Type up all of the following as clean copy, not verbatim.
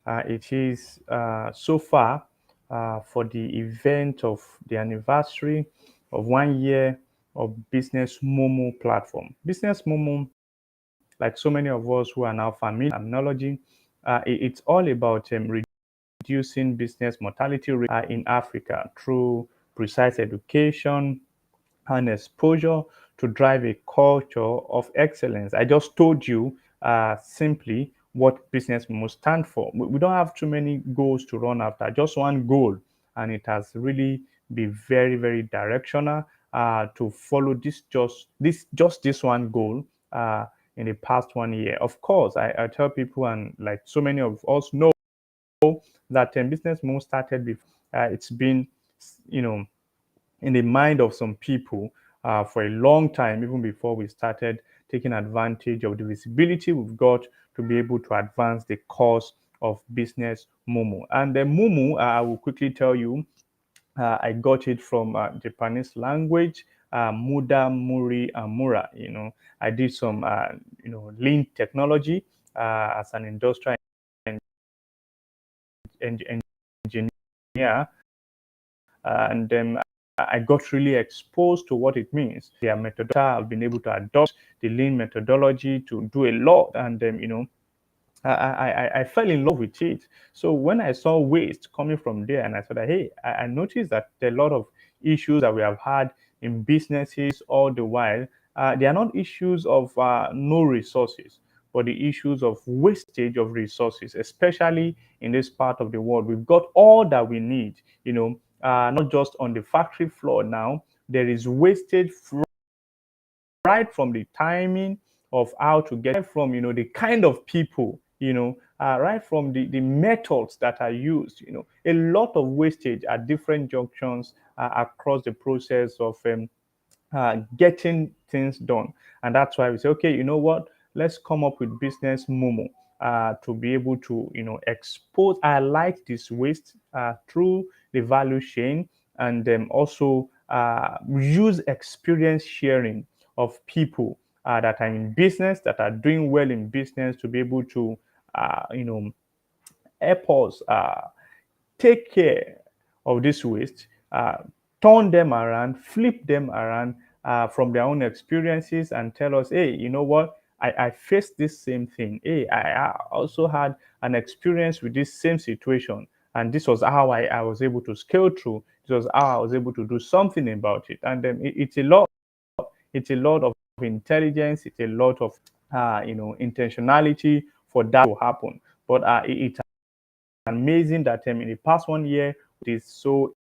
It is so far for the event of the anniversary of 1 year of Business Momo platform. Business Momo, like so many of us who are now familiar with terminology, it's all about reducing business mortality rate in Africa through precise education and exposure to drive a culture of excellence. I just told you simply what business must stand for. We don't have too many goals to run after, just one goal, and it has really been very, very directional to follow this one goal in the past 1 year. Of course, I tell people, and like so many of us know, that business move started before. It's been, you know, in the mind of some people for a long time, even before we started taking advantage of the visibility we've got to be able to advance the cause of business Momo. And the Momo, I will quickly tell you, I got it from Japanese language, Muda, Muri, and Mura. I did some, lean technology as an industrial engineer, and then I got really exposed to what it means. Their methodology, I've been able to adopt the lean methodology to do a lot, and then I fell in love with it. So when I saw waste coming from there, and I said, hey, I noticed that there are a lot of issues that we have had in businesses all the while. They are not issues of no resources, but the issues of wastage of resources, especially in this part of the world. We've got all that we need, not just on the factory floor now. There is wastage right from the timing of how to get from the kind of people, right from the methods that are used, a lot of wastage at different junctions across the process of getting things done. And that's why we say, okay, you know what, let's come up with Business Momo to be able to expose, highlight this waste through the value chain, and then also use experience sharing of people that are in business, that are doing well in business, to be able to help us take care of this waste, turn them around, flip them around from their own experiences, and tell us, hey, you know what? I faced this same thing. Hey, I also had an experience with this same situation. And this was how I was able to scale through. This was how I was able to do something about it. And it's a lot. It's a lot of intelligence. It's a lot of intentionality for that to happen. But it's amazing that in the past 1 year, it is so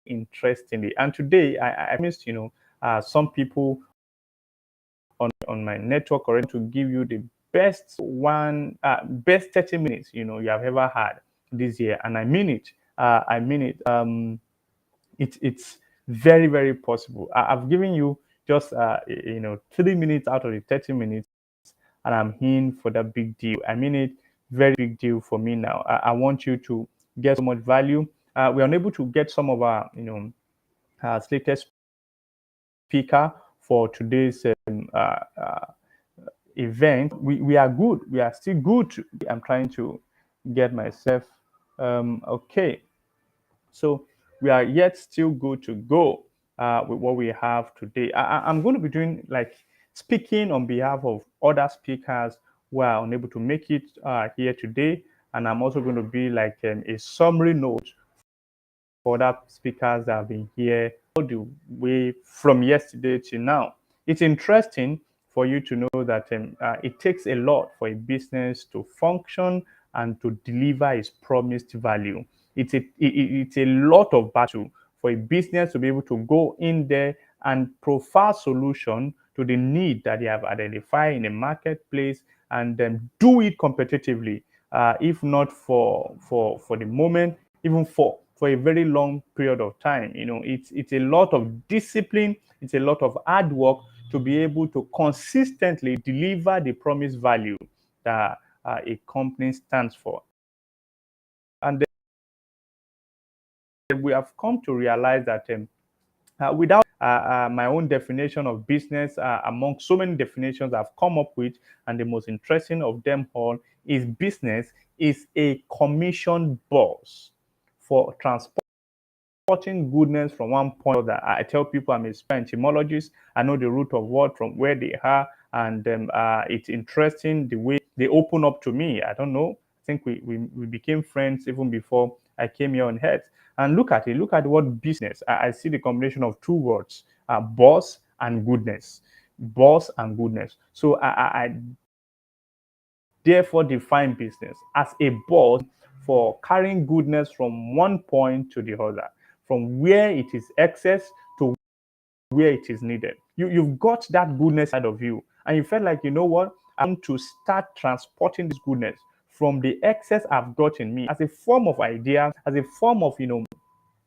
interestingly. And today, I promised, some people on my network already to give you the best 30 minutes, you have ever had this year. And I mean it. I mean it. It's very, very possible. I've given you just, 3 minutes out of the 30 minutes, and I'm in for that big deal. I mean it, very big deal for me now. I want you to get so much value. We're unable to get some of our, slated speaker for today's event. We are good. We are still good. I'm trying to get myself okay. So we are yet still good to go with what we have today. I'm going to be doing like speaking on behalf of other speakers who are unable to make it here today. And I'm also going to be like a summary note for other speakers that have been here all the way from yesterday to now. It's interesting for you to know that it takes a lot for a business to function and to deliver its promised value. It's a lot of battle for a business to be able to go in there and provide solution to the need that they have identified in the marketplace, and then do it competitively. If not for the moment, even for a very long period of time. It's a lot of discipline. It's a lot of hard work to be able to consistently deliver the promised value that a company stands for. And then we have come to realize that without my own definition of business among so many definitions I've come up with, and the most interesting of them all is business is a commission boss for transporting goodness from one point to another. I tell people I'm a entomologist. I know the root of word from where they are, and it's interesting the way they open up to me. I don't know. I think we became friends even before I came here on Earth. And look at it. Look at the word business. I see the combination of two words: boss and goodness. Boss and goodness. So I therefore define business as a boss for carrying goodness from one point to the other, from where it is excess to where it is needed. You've got that goodness side of you, and you felt like, you know what, I want to start transporting this goodness from the excess I've got in me as a form of idea, as a form of,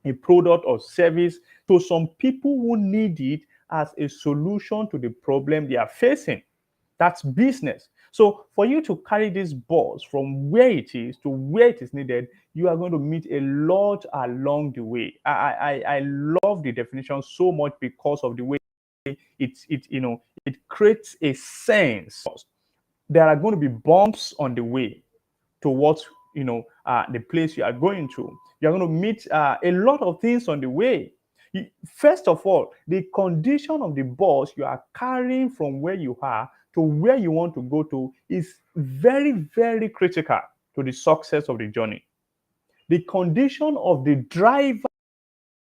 a product or service to some people who need it as a solution to the problem they are facing. That's business. So for you to carry this bus from where it is to where it is needed, you are going to meet a lot along the way. I love the definition so much because of the way it creates a sense. There are going to be bumps on the way towards the place you are going to. You're going to meet a lot of things on the way. First of all, the condition of the bus you are carrying from where you are to where you want to go to is very, very critical to the success of the journey. The condition of the driver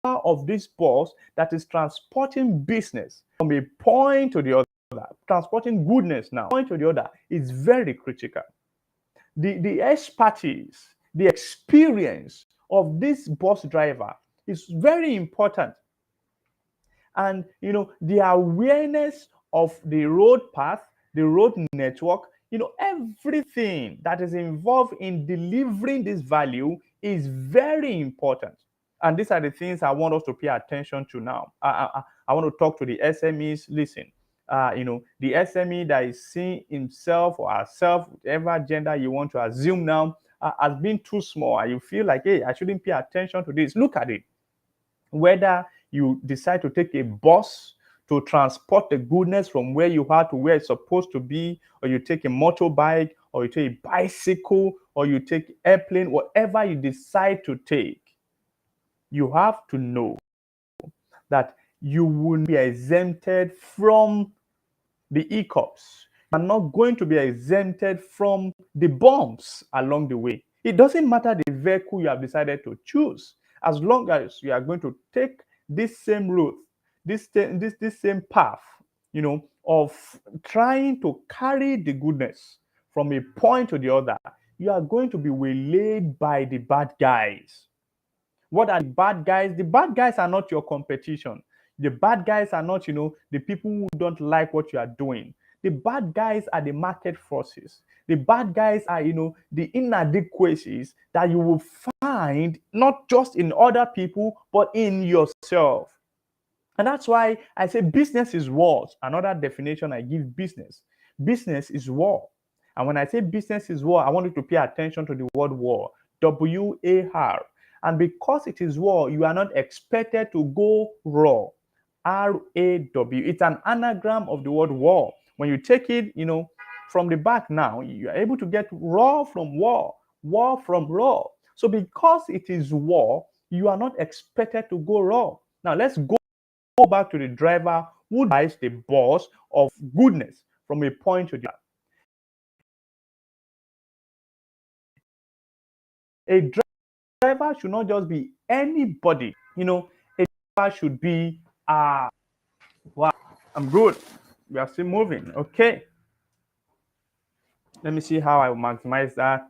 of this bus that is transporting business from a point to the other, transporting goodness now, point to the other, is very critical. The expertise, the experience of this bus driver is very important. And the awareness of the road path, the road network, everything that is involved in delivering this value is very important. And these are the things I want us to pay attention to now. I want to talk to the SMEs. Listen, the SME that is seeing himself or herself, whatever gender you want to assume now, as being too small, and you feel like, hey, I shouldn't pay attention to this. Look at it. Whether you decide to take a bus to transport the goodness from where you are to where it's supposed to be, or you take a motorbike, or you take a bicycle, or you take airplane, whatever you decide to take, you have to know that you will be exempted from the hiccups. You are not going to be exempted from the bumps along the way. It doesn't matter the vehicle you have decided to choose, as long as you are going to take this same route, this same path, of trying to carry the goodness from a point to the other. You are going to be waylaid by the bad guys. What are the bad guys? The bad guys are not your competition. The bad guys are not, the people who don't like what you are doing. The bad guys are the market forces. The bad guys are, the inadequacies that you will find not just in other people, but in yourself. And that's why I say business is war. Another definition I give business. Business is war. And when I say business is war, I want you to pay attention to the word war. WAR. And because it is war, you are not expected to go raw. RAW. It's an anagram of the word war. When you take it, from the back now, you are able to get raw from war, war from raw. So because it is war, you are not expected to go raw. Now let's go back to the driver who drives the bus of goodness from a point to the other. A driver should not just be anybody. A driver should be wow, I'm good. We are still moving. Okay. Let me see how I will maximize that.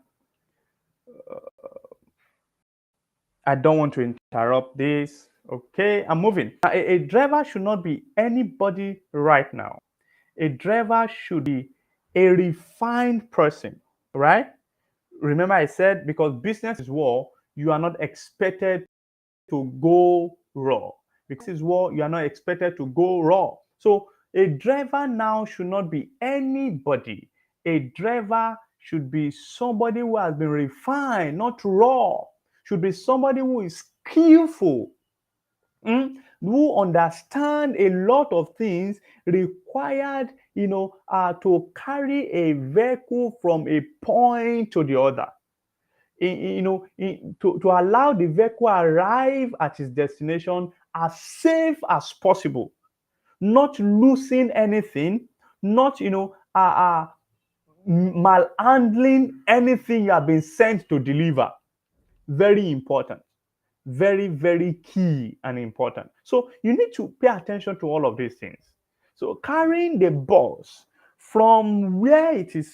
I don't want to interrupt this. Okay, I'm moving. A driver should not be anybody right now. A driver should be a refined person, right? Remember, I said because business is war, you are not expected to go raw. Because it's war, you are not expected to go raw. So a driver now should not be anybody. A driver should be somebody who has been refined, not raw. Should be somebody who is skillful. who understand a lot of things required, to carry a vehicle from a point to the other. To allow the vehicle arrive at its destination as safe as possible, not losing anything, not malhandling anything you have been sent to deliver. Very important. Very, very key and important. So you need to pay attention to all of these things. So carrying the bus from where it is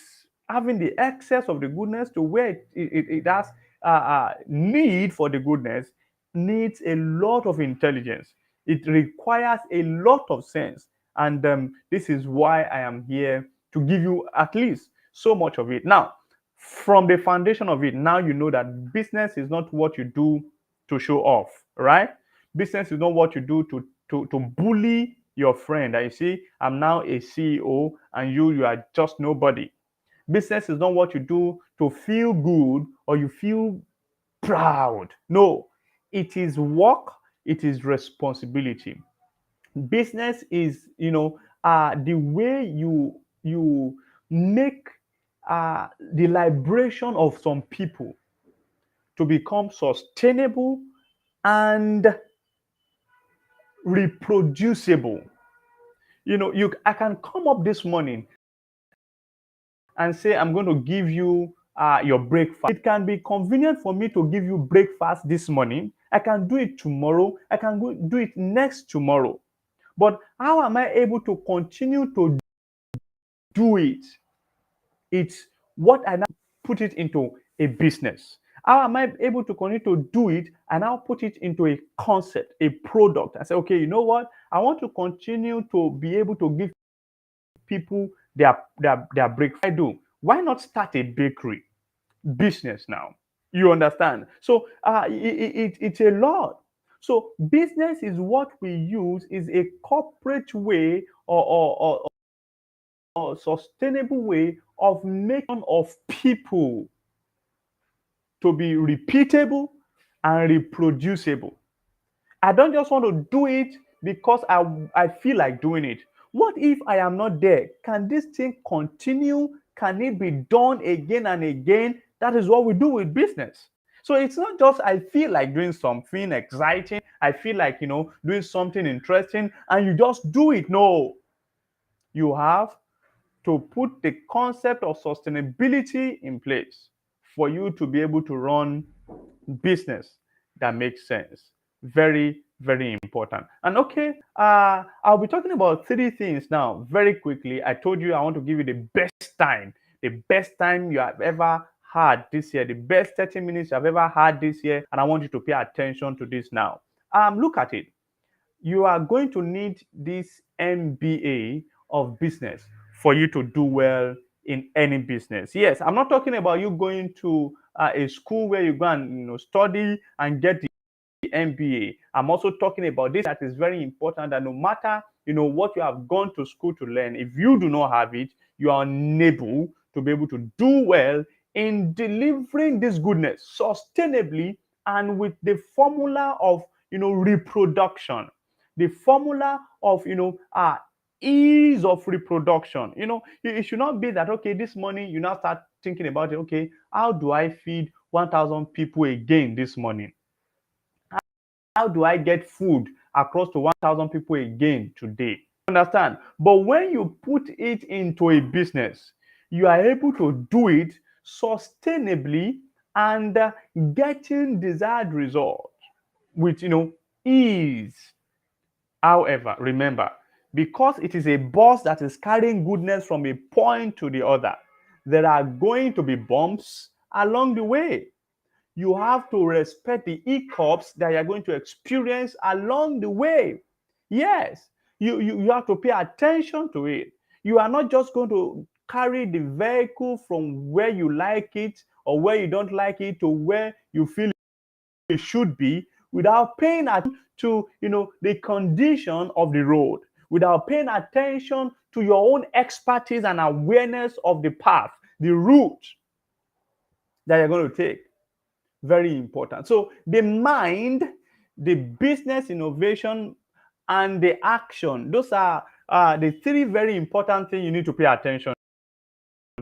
having the excess of the goodness to where it has need for the goodness needs a lot of intelligence. It requires a lot of sense. And this is why I am here to give you at least so much of it. Now, from the foundation of it, now you know that business is not what you do to show off, right? Business is not what you do to bully your friend. I see, I'm now a CEO and you are just nobody. Business is not what you do to feel good or you feel proud. No, it is work, it is responsibility. Business is, the way you make the liberation of some people to become sustainable and reproducible. I can come up this morning and say I'm going to give you your breakfast. It can be convenient for me to give you breakfast this morning. I can do it tomorrow. I can do it next tomorrow. But how am I able to continue to do it? It's what I now put it into a business. How am I able to continue to do it and now put it into a concept, a product? I say, okay, you know what? I want to continue to be able to give people their breakfast. I do. Why not start a bakery business now? You understand? So it's a lot. So business is what we use is a corporate way or sustainable way of making of people to be repeatable and reproducible. I don't just want to do it because I feel like doing it. What if I am not there? Can this thing continue? Can it be done again and again? That is what we do with business. So it's not just I feel like doing something exciting, I feel like, doing something interesting, and you just do it. No, you have to put the concept of sustainability in place for you to be able to run business that makes sense. Very, very important. And okay, I'll be talking about three things now very quickly. I told you I want to give you the best time you have ever had this year, the best 30 minutes you have ever had this year. And I want you to pay attention to this now. Look at it. You are going to need this MBA of business for you to do well in any business. Yes, I'm not talking about you going to a school where you go and study and get the MBA. I'm also talking about this that is very important, that no matter what you have gone to school to learn, if you do not have it, you are unable to be able to do well in delivering this goodness sustainably and with the formula of reproduction, the formula of ease of reproduction. It should not be that okay, this morning you now start thinking about it. Okay, how do I feed 1,000 people again this morning? How do I get food across to 1,000 people again today? Understand? But when you put it into a business, you are able to do it sustainably and getting desired results with ease. However, remember, because it is a bus that is carrying goodness from a point to the other, there are going to be bumps along the way. You have to respect the hiccups that you're going to experience along the way. Yes, you have to pay attention to it. You are not just going to carry the vehicle from where you like it or where you don't like it to where you feel it should be without paying attention to the condition of the road, without paying attention to your own expertise and awareness of the path, the route that you're going to take. Very important. So the mind, the business innovation and the action. Those are the three very important things you need to pay attention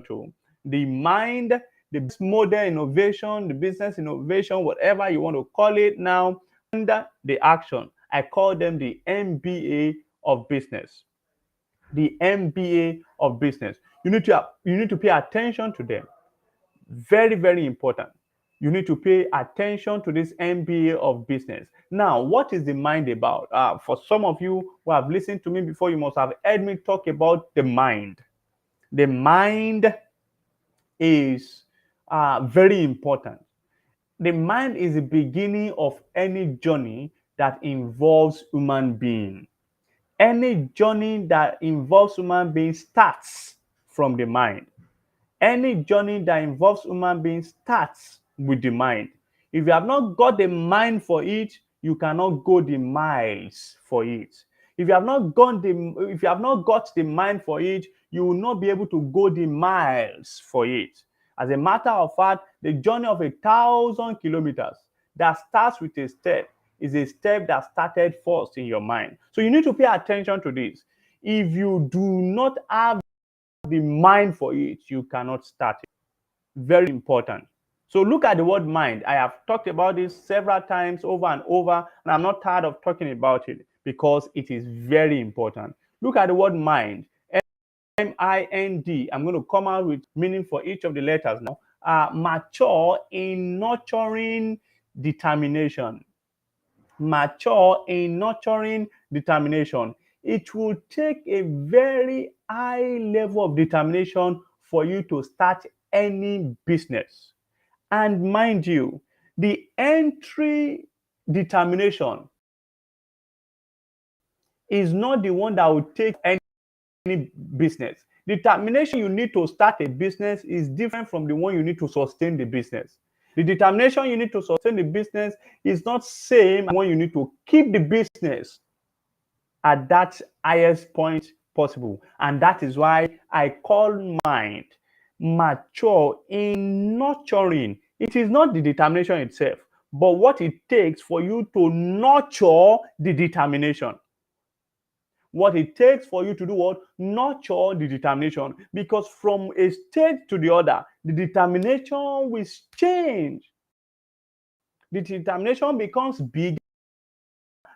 to. The mind, the business model innovation, the business innovation, whatever you want to call it now, and the action. I call them the MBA of business. The MBA of business. You need to pay attention to them. Very, very important. You need to pay attention to this MBA of business. Now, what is the mind about? For some of you who have listened to me before, you must have heard me talk about the mind. The mind is very important. The mind is the beginning of any journey that involves human being. Any journey that involves human being starts from the mind. Any journey that involves human beings starts with the mind. If you have not got the mind for it, you cannot go the miles for it. If you have not got the mind for it, you will not be able to go the miles for it. As a matter of fact, the journey of 1,000 kilometers that starts with a step is a step that started first in your mind. So you need to pay attention to this. If you do not have the mind for it, you cannot start it. Very important. So look at the word mind. I have talked about this several times over and over, and I'm not tired of talking about it because it is very important. Look at the word mind. MIND. I'm going to come out with meaning for each of the letters now. Mature in nurturing determination. Mature in nurturing determination. It will take a very high level of determination for you to start any business. And mind you, the entry determination is not the one that will take any business. Determination you need to start a business is different from the one you need to sustain the business. The determination you need to sustain the business is not same as when you need to keep the business at that highest point possible. And that is why I call mind mature in nurturing. It is not the determination itself, but what it takes for you to nurture the determination. What it takes for you to do what? Nurture the determination. Because from a stage to the other, the determination will change. The determination becomes bigger,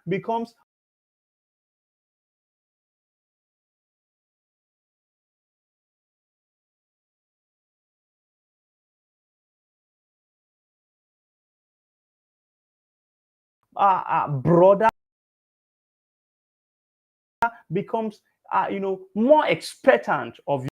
becomes broader, becomes more expectant of